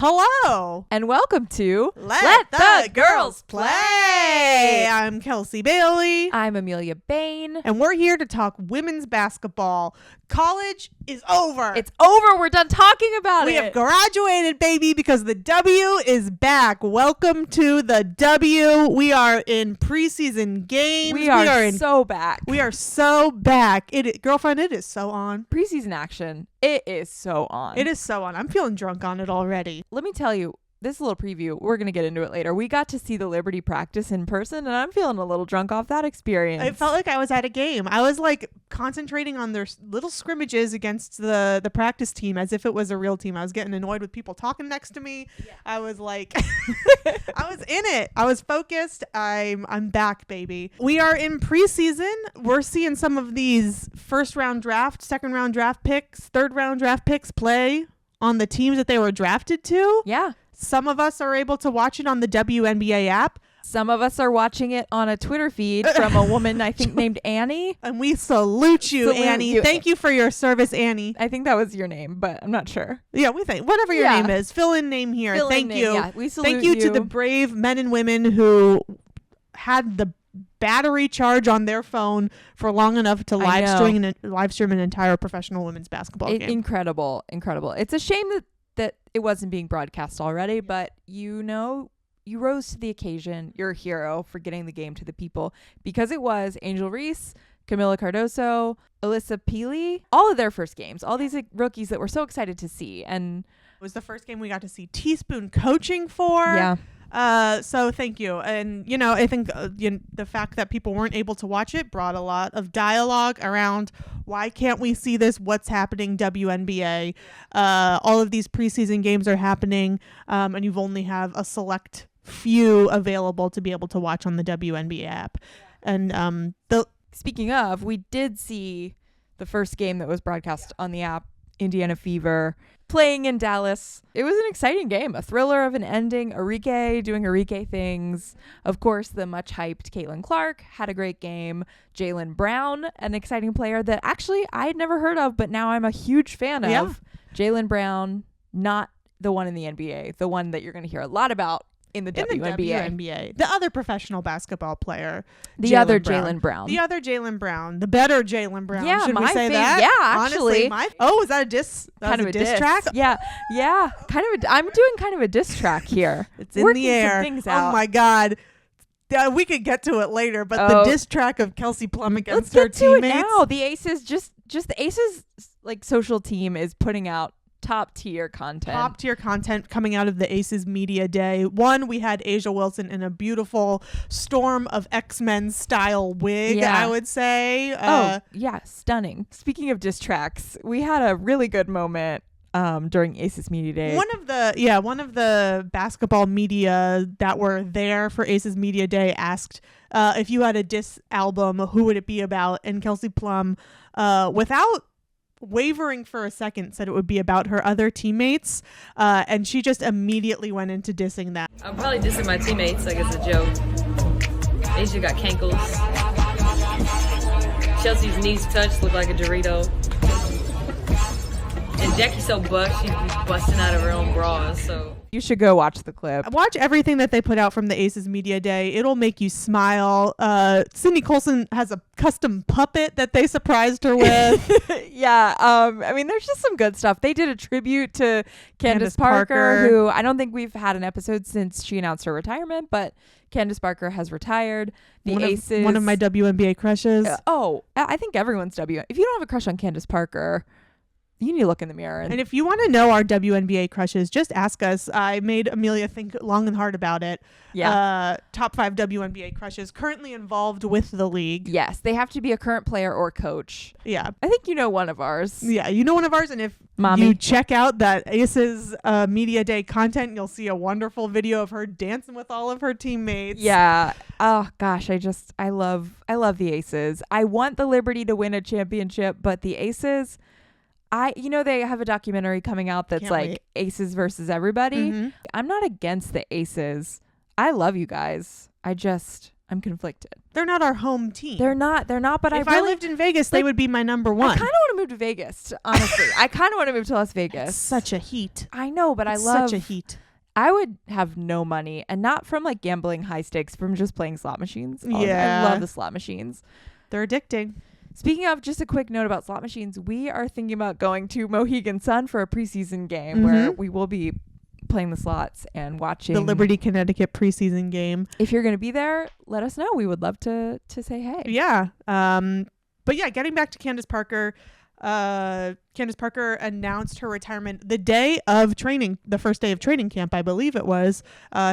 Hello, and welcome to Let the Girls Play. I'm Kelsey Bailey. I'm Amelia Bain. And we're here to talk women's basketball. College is over. It's over. We're done talking about We it. have graduated, baby, because the W is back. Welcome to the W. We are in preseason games. We are so back. We are so back. Girlfriend, it is so on. Preseason action. It is so on. It is so on. I'm feeling drunk on it already. Let me tell you, this is a little preview. We're going to get into it later. We got to see the Liberty practice in person, and I'm feeling a little drunk off that experience. It felt like I was at a game. I was like concentrating on their little scrimmages against the practice team as if it was a real team. I was getting annoyed with people talking next to me. Yeah. I was like, I was in it. I was focused. I'm back, baby. We are in preseason. We're seeing some of these first round draft, second round draft picks, third round draft picks play on the teams that they were drafted to. Yeah. Some of us are able to watch it on the WNBA app. Some of us are watching it on a Twitter feed from a woman, I think, named Annie. And we salute you, Annie. Thank you for your service, Annie. I think that was your name, but I'm not sure. Yeah, we think. Whatever your name is. Fill in name here. Thank you. Yeah, we salute Thank you to the brave men and women who had the battery charge on their phone for long enough to live stream an entire professional women's basketball game. Incredible. It's a shame that it wasn't being broadcast already, but you rose to the occasion. You're a hero for getting the game to the people, because it was Angel Reese, Camila Cardoso, Alyssa Peely, all of their first games, all these rookies that we're so excited to see. And it was the first game we got to see Teaspoon coaching for. Yeah. So thank you. And, I think the fact that people weren't able to watch it brought a lot of dialogue around why can't we see this? What's happening, WNBA? All of these preseason games are happening, and you've only have a select few available to be able to watch on the WNBA app. And speaking of, we did see the first game that was broadcast on the app, Indiana Fever, playing in Dallas. It was an exciting game, a thriller of an ending. Arike doing Arike things. Of course, the much hyped Caitlin Clark had a great game. Jaylen Brown, an exciting player that actually I had never heard of, but now I'm a huge fan of. Jaylen Brown, not the one in the NBA, the one that you're going to hear a lot about in the WNBA. The other professional basketball player. The other Jaylen Brown. The other Jaylen Brown. The better Jaylen Brown. Yeah, Should we say that? Yeah, actually. Honestly, is that a diss? Kind of a diss track? Yeah. I'm doing kind of a diss track here. It's in the air. Oh my God. We could get to it later, but the diss track of Kelsey Plum against her teammates. Let's get to it now. The Aces, just the Aces like social team is putting out top tier content coming out of the Aces Media Day. We had Asia Wilson in a beautiful storm of X-Men style wig, I would say. Stunning. Speaking of diss tracks, we had a really good moment during Aces Media Day. One of the basketball media that were there for Aces Media Day asked if you had a diss album, who would it be about? And Kelsey Plum, without wavering for a second, said it would be about her other teammates, and she just immediately went into dissing that. I'm probably dissing my teammates like it's a joke. Asia got cankles. Chelsea's knees touched, look like a Dorito. And Jackie's so buff, she's busting out of her own bras, so... You should go watch the clip. Watch everything that they put out from the Aces Media Day. It'll make you smile. Sydney Colson has a custom puppet that they surprised her with. Yeah. I mean, there's just some good stuff. They did a tribute to Candace Parker, who I don't think we've had an episode since she announced her retirement, but Candace Parker has retired. Aces. One of my WNBA crushes. I think everyone's If you don't have a crush on Candace Parker, you need to look in the mirror. And if you want to know our WNBA crushes, just ask us. I made Amelia think long and hard about it. Yeah. Top 5 WNBA crushes currently involved with the league. Yes. They have to be a current player or coach. Yeah. I think you know one of ours. Yeah. You know one of ours. And if you check out that Aces Media Day content, you'll see a wonderful video of her dancing with all of her teammates. Yeah. Oh, gosh. I love the Aces. I want the Liberty to win a championship, but the Aces... they have a documentary coming out that's Can't like wait. Aces versus everybody. Mm-hmm. I'm not against the Aces. I love you guys. I'm conflicted. They're not our home team. They're not, but if I lived in Vegas, they would be my number one. I kind of want to move to Vegas, honestly. I kind of want to move to Las Vegas. It's such a heat. I know, but It's I love such a heat. I would have no money, and not from like gambling high stakes, from just playing slot machines. Yeah. I love the slot machines. They're addicting. Speaking of, just a quick note about slot machines, we are thinking about going to Mohegan Sun for a preseason game where we will be playing the slots and watching The Liberty, Connecticut preseason game. If you're going to be there, let us know. We would love to say hey. Yeah. But yeah, getting back to Candace Parker. Candace Parker announced her retirement the day of training, the first day of training camp, I believe it was.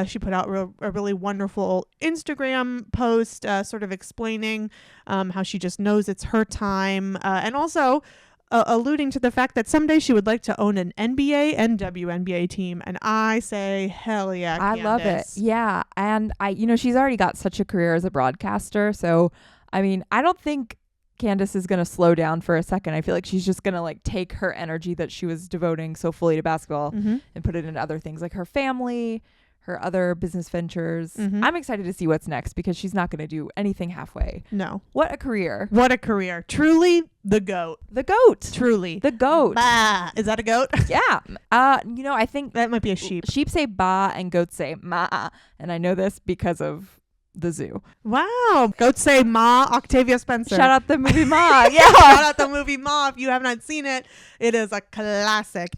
She put out a really wonderful Instagram post sort of explaining how she just knows it's her time, and also alluding to the fact that someday she would like to own an NBA and WNBA team. And I say, hell yeah, Candace. I love it. Yeah. And she's already got such a career as a broadcaster. So, I mean, I don't think Candace is going to slow down for a second. I feel like she's just going to like take her energy that she was devoting so fully to basketball and put it into other things like her family, her other business ventures. I'm excited to see what's next because she's not going to do anything halfway. No. What a career. What a career. Truly the GOAT. The GOAT. Truly. The GOAT. Bah. Is that a goat? Yeah. I think that might be a sheep. Sheep say ba and goats say ma. And I know this because of the zoo. Wow. Goats say Ma, Octavia Spencer. Shout out the movie Ma. Yeah. Shout out the movie Ma. If you have not seen it, it is a classic.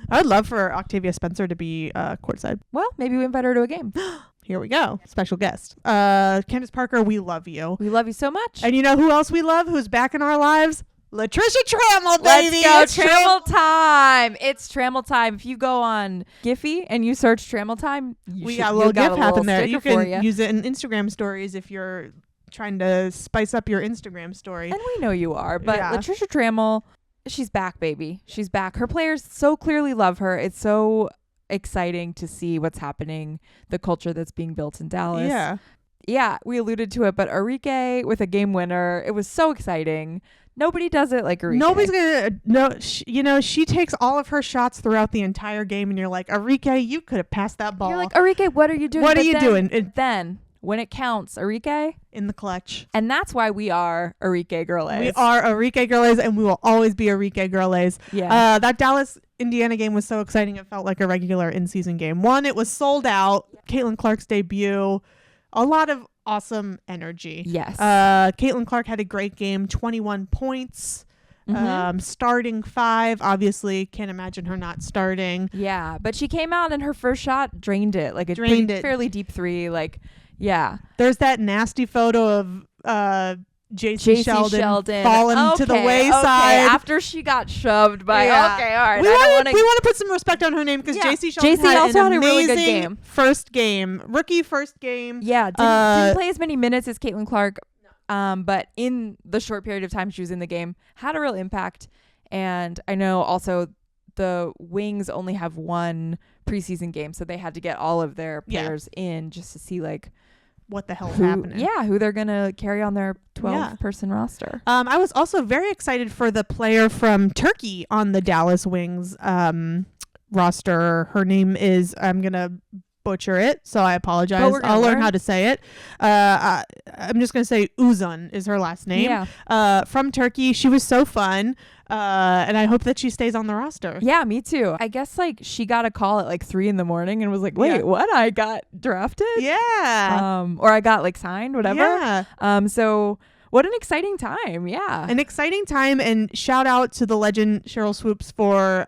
I would love for Octavia Spencer to be courtside. Well, maybe we invite her to a game. Here we go. Special guest. Candace Parker, we love you. We love you so much. And you know who else we love who's back in our lives? Latricia Trammell, baby. Let's go. Trammell time. It's Trammell time. If you go on Giphy and you search Trammell time, we got a little GIF happen there. You can use it in Instagram stories if you're trying to spice up your Instagram story. And we know you are. But yeah. Latricia Trammell, she's back, baby. She's back. Her players so clearly love her. It's so exciting to see what's happening, the culture that's being built in Dallas. Yeah, we alluded to it, but Arike with a game winner, it was so exciting. Nobody does it like Arike. Nobody's gonna she takes all of her shots throughout the entire game, and you're like, Arike, you could have passed that ball. You're like, Arike, what are you doing? What are you doing? Then when it counts, Arike in the clutch. And that's why we are Arike Girlies. We are Arike Girlies, and we will always be Arike Girlies. Yeah. That Dallas Indiana game was so exciting. It felt like a regular in-season game. One, it was sold out. Caitlin Clark's debut. A lot of awesome energy. Yes. Caitlin Clark had a great game, 21 points. Starting 5, obviously can't imagine her not starting. Yeah, but she came out and her first shot drained it, like a fairly deep 3. Like, yeah. There's that nasty photo of JC Sheldon falling to the wayside after she got shoved by. Yeah. Okay, all right. We want to put some respect on her name because JC Sheldon had a really good game. Rookie first game. Yeah, didn't play as many minutes as Caitlin Clark, but in the short period of time she was in the game, had a real impact. And I know also the Wings only have one preseason game, so they had to get all of their players in just to see like what the hell is happening. Yeah, who they're going to carry on their 12-person roster. I was also very excited for the player from Turkey on the Dallas Wings roster. Her name is, I'm going to butcher it, so I apologize. I'll learn how to say it. I'm just going to say Uzun is her last name. Yeah. From Turkey. She was so fun. And I hope that she stays on the roster. Yeah, me too. I guess like she got a call at like 3 a.m. and was like, wait, what? I got drafted? Yeah. Or I got like signed, whatever. Yeah. So what an exciting time. Yeah. An exciting time, and shout out to the legend Cheryl Swoops for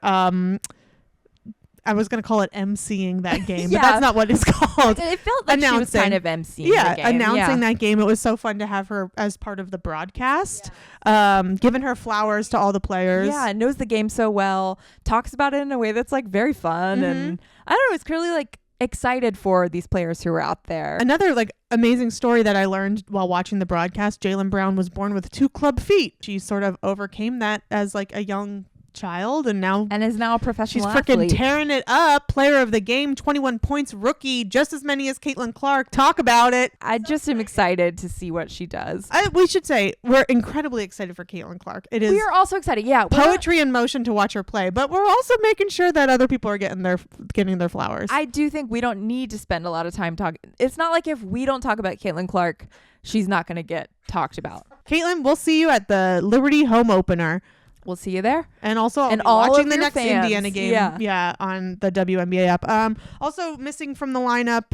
I was going to call it emceeing that game, but that's not what it's called. It felt like she was kind of emceeing the game. Announcing that game. It was so fun to have her as part of the broadcast, giving her flowers to all the players. Yeah, knows the game so well, talks about it in a way that's like very fun. And I don't know, it's clearly like excited for these players who are out there. Another like amazing story that I learned while watching the broadcast, Jaylen Brown was born with 2 club feet. She sort of overcame that as like a young child, and now is now a professional she's freaking athlete. tearing it up. Player of the game, 21 points, rookie, just as many as Caitlin Clark. Talk about it. I just am excited to see what she does. We should say we're incredibly excited for Caitlin Clark. It is We are also excited. Yeah. poetry in motion to watch her play, but we're also making sure that other people are getting their flowers. I do think we don't need to spend a lot of time talking. It's not like if we don't talk about Caitlin Clark, she's not going to get talked about. Caitlin, we'll see you at the Liberty home opener. We'll see you there. And also I'll And be all watching of the your next fans. Indiana game. Yeah. On the WNBA app. Also missing from the lineup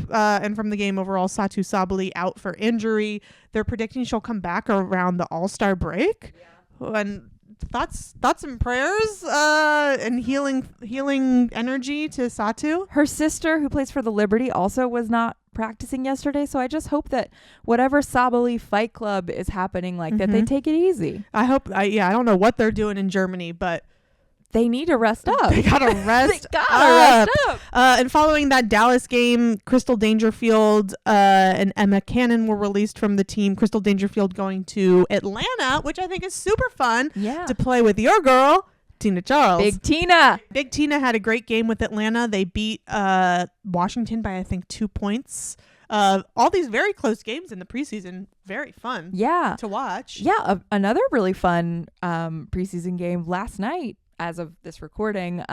and from the game overall, Satu Sabally out for injury. They're predicting she'll come back around the All-Star break. Yeah. And thoughts and prayers and healing energy to Satu. Her sister, who plays for the Liberty, also was not practicing yesterday. So I just hope that whatever Sabally Fight Club is happening, like that they take it easy. I hope. I don't know what they're doing in Germany, but they need to rest up. They gotta rest. And following that Dallas game, Crystal Dangerfield and Emma Cannon were released from the team. Crystal Dangerfield going to Atlanta, which I think is super fun. Yeah. To play with your girl, Tina Charles. Big Tina. Big Tina had a great game with Atlanta. They beat Washington by I think 2 points. All these very close games in the preseason, very fun. Yeah. To watch. Yeah. Another really fun preseason game last night. As of this recording,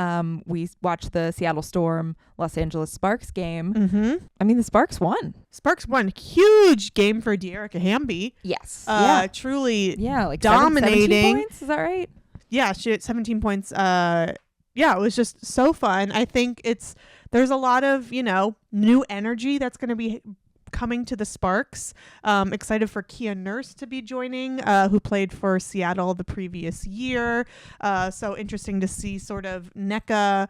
we watched the Seattle Storm Los Angeles Sparks game. Mm-hmm. I mean, the Sparks won. Sparks won. Huge game for De'Erica Hamby. Yes. Truly. Yeah, like dominating. 17 points. Is that right? Yeah, she had 17 points. It was just so fun. I think there's a lot of new energy that's going to be coming to the Sparks. Excited for Kia Nurse to be joining, who played for Seattle the previous year. So interesting to see sort of NECA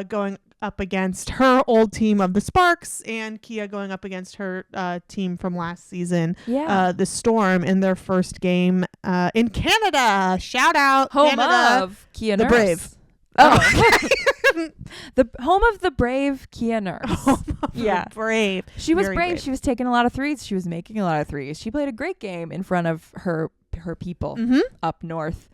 going up against her old team of the Sparks and Kia going up against her team from last season, the Storm, in their first game in Canada. Shout out home Canada, of Kia the Nurse. Brave. The home of the brave Kia Nurse. Yeah. Brave. She was Very brave. She was taking a lot of threes. She was making a lot of threes. She played a great game in front of her people up north.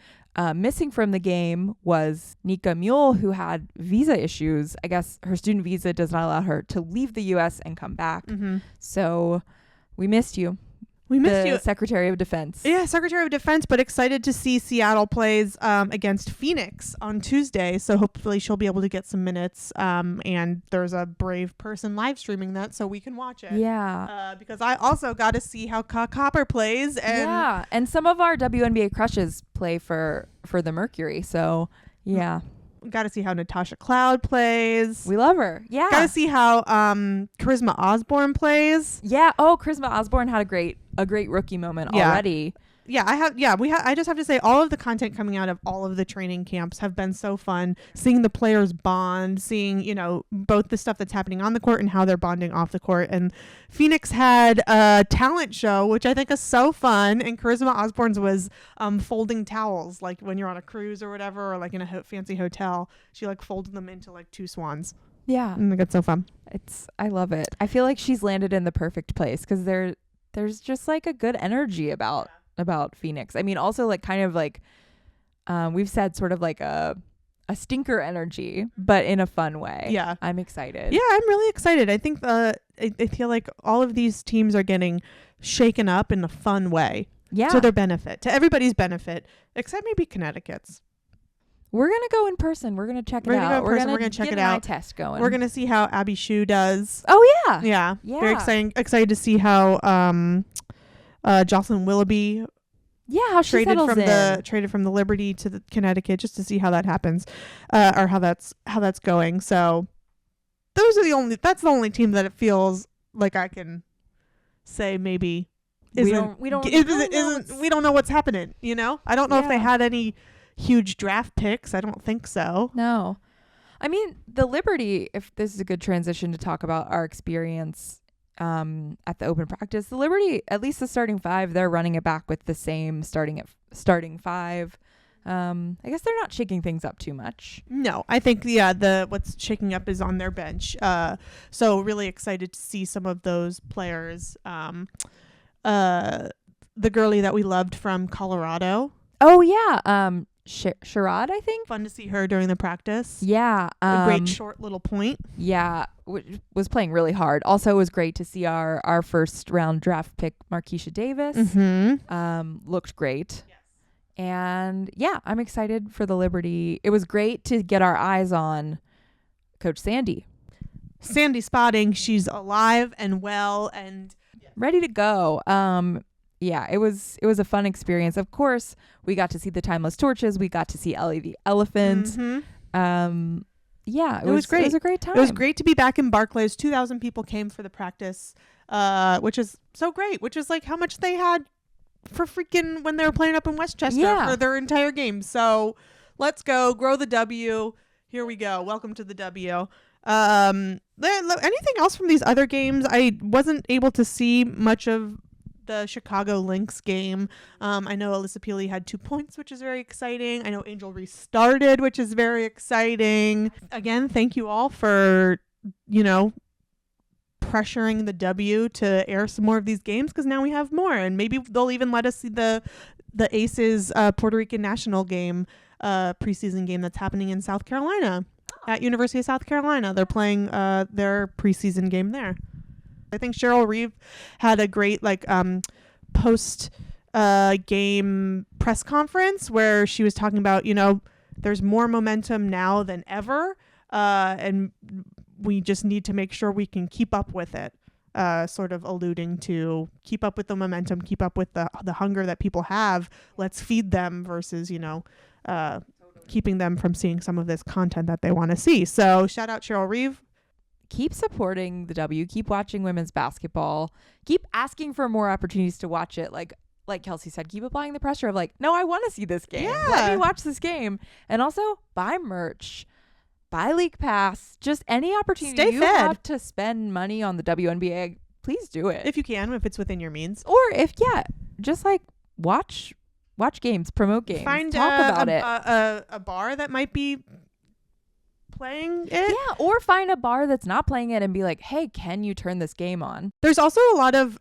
Missing from the game was Nika Mule, who had visa issues. I guess her student visa does not allow her to leave the U.S. and come back. Mm-hmm. So we missed you. We missed you. Secretary of Defense. Yeah, Secretary of Defense, but excited to see Seattle plays against Phoenix on Tuesday. So hopefully she'll be able to get some minutes. And there's a brave person live streaming that so we can watch it. Yeah. Because I also got to see how Copper plays. And some of our WNBA crushes play for the Mercury. So, yeah. Got to see how Natasha Cloud plays. We love her. Yeah. Got to see how Charisma Osborne plays. Yeah. Oh, Charisma Osborne had a great rookie moment already. Yeah, I just have to say all of the content coming out of all of the training camps have been so fun. Seeing the players bond, seeing, both the stuff that's happening on the court and how they're bonding off the court. And Phoenix had a talent show, which I think is so fun. And Charisma Osborne's was folding towels, like when you're on a cruise or whatever, or like in a fancy hotel. She like folded them into like two swans. Yeah. And it's so fun. I love it. I feel like she's landed in the perfect place because there's just like a good energy about Phoenix. I mean, also like kind of like we've said sort of like a stinker energy, but in a fun way. Yeah. I'm excited. Yeah, I'm really excited. I think I feel like all of these teams are getting shaken up in a fun way. Yeah. To their benefit, to everybody's benefit, except maybe Connecticut's. We're going to go in person. We're going to check it out. We're going to check it out. Eye test going. We're going to see how Abby Shue does. Oh, yeah. Yeah. Yeah. Very excited to see how Jocelyn Willoughby how she traded settles from the Liberty to the Connecticut, just to see how that happens, or how that's going. So that's the only team that it feels like I can say maybe we don't know what's happening. I don't know if they had any huge draft picks. I don't think so. No. I mean, the Liberty, if this is a good transition to talk about our experience at the open practice, the Liberty, at least the starting five, they're running it back with the same starting five. I guess they're not shaking things up too much. No, I think the what's shaking up is on their bench. So really excited to see some of those players. The girlie that we loved from Colorado. Oh yeah, Sherrod, I think. Fun to see her during the practice. Yeah. A great short little point. Yeah. Was playing really hard. Also, it was great to see our first round draft pick, Marquisha Davis. Looked great. Yes. And yeah, I'm excited for the Liberty. It was great to get our eyes on Coach Sandy. Sandy Spotting. She's alive and well and ready to go. Yeah, it was a fun experience. Of course, we got to see the timeless torches. We got to see Ellie the elephant. Yeah, it was great. It was a great time. It was great to be back in Barclays. 2,000 people came for the practice, which is so great. Which is like how much they had for freaking when they were playing up in Westchester for their entire game. So let's go. Grow the W. Here we go. Welcome to the W. Anything else from these other games? I wasn't able to see much of the Chicago Lynx game. I know Alyssa Peely had 2 points, which is very exciting. I know Angel restarted, which is very exciting. Again, thank you all for, pressuring the W to air some more of these games, because now we have more, and maybe they'll even let us see the Aces Puerto Rican national game, preseason game that's happening in South Carolina at University of South Carolina. They're playing their preseason game there. I think Cheryl Reeve had a great post game press conference where she was talking about, there's more momentum now than ever, and we just need to make sure we can keep up with it, sort of alluding to keep up with the momentum, keep up with the hunger that people have. Let's feed them versus, keeping them from seeing some of this content that they want to see. So shout out Cheryl Reeve. Keep supporting the W. Keep watching women's basketball. Keep asking for more opportunities to watch it. Like Kelsey said, keep applying the pressure of no, I want to see this game. Yeah. Let me watch this game. And also buy merch, buy league pass, just any opportunity Stay you fed. have to spend money on the WNBA. Please do it. If you can, if it's within your means. Or just watch games, promote games, talk about it. A bar that might be playing it. Yeah, or find a bar that's not playing it and be like, hey, can you turn this game on? There's also a lot of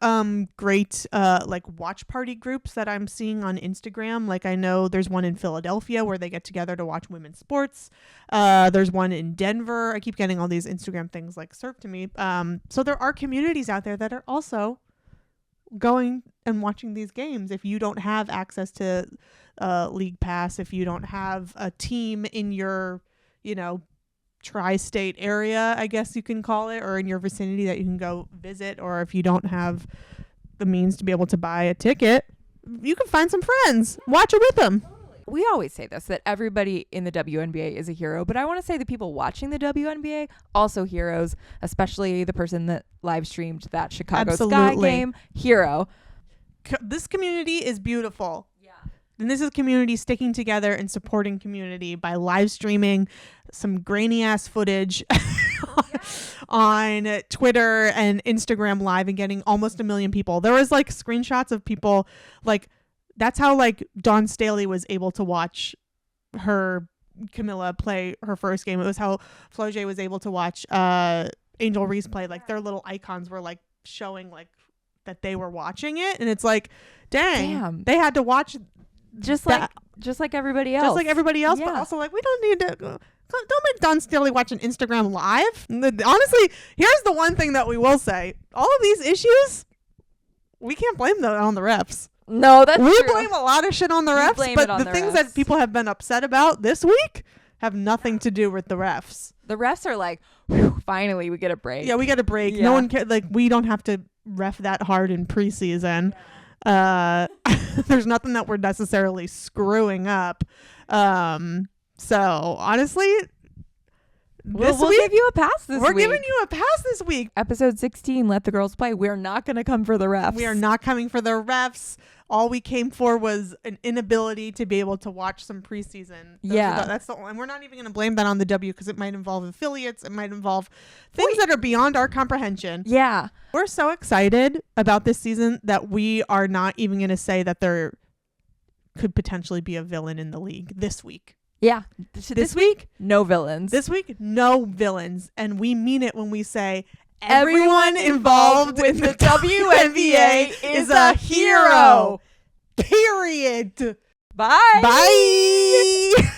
great watch party groups that I'm seeing on Instagram. Like I know there's one in Philadelphia where they get together to watch women's sports. There's one in Denver. I keep getting all these Instagram things served to me. So there are communities out there that are also going and watching these games. If you don't have access to League Pass, if you don't have a team in your, tri-state area, I guess you can call it, or in your vicinity that you can go visit, or if you don't have the means to be able to buy a ticket, you can find some friends, watch it with them. We always say this, that everybody in the WNBA is a hero, but I want to say the people watching the WNBA also heroes, especially the person that live streamed that Chicago Sky game. Hero. This community is beautiful. And this is community sticking together and supporting community by live streaming some grainy ass footage on Twitter and Instagram Live and getting almost 1 million people. There was screenshots of people that's how Dawn Staley was able to watch her Camilla play her first game. It was how Flau'jae was able to watch Angel Reese play. Their little icons were showing that they were watching it, and it's dang, they had to watch just like everybody else. Yeah. But also we don't need to don't make Dawn Staley watch an Instagram Live. Honestly, here's the one thing that we will say. All of these issues, we can't blame them on the refs. No, that's we true. blame a lot of shit on the refs, but the things that people have been upset about this week have nothing to do with the refs. The refs are finally we get a break. Yeah, we get a break. Yeah. No one cares. We don't have to ref that hard in preseason. There's nothing that we're necessarily screwing up. So honestly, we'll give you a pass this week. We're giving you a pass this week. Episode 16, Let the Girls Play. We're not going to come for the refs. We are not coming for the refs. All we came for was an inability to be able to watch some preseason. That's the only, and we're not even going to blame that on the W, because it might involve affiliates. It might involve things that are beyond our comprehension. Yeah. We're so excited about this season that we are not even going to say that there could potentially be a villain in the league this week. Yeah. This week, no villains. This week, no villains. And we mean it when we say everyone involved in the WNBA is a hero. Period. Bye. Bye.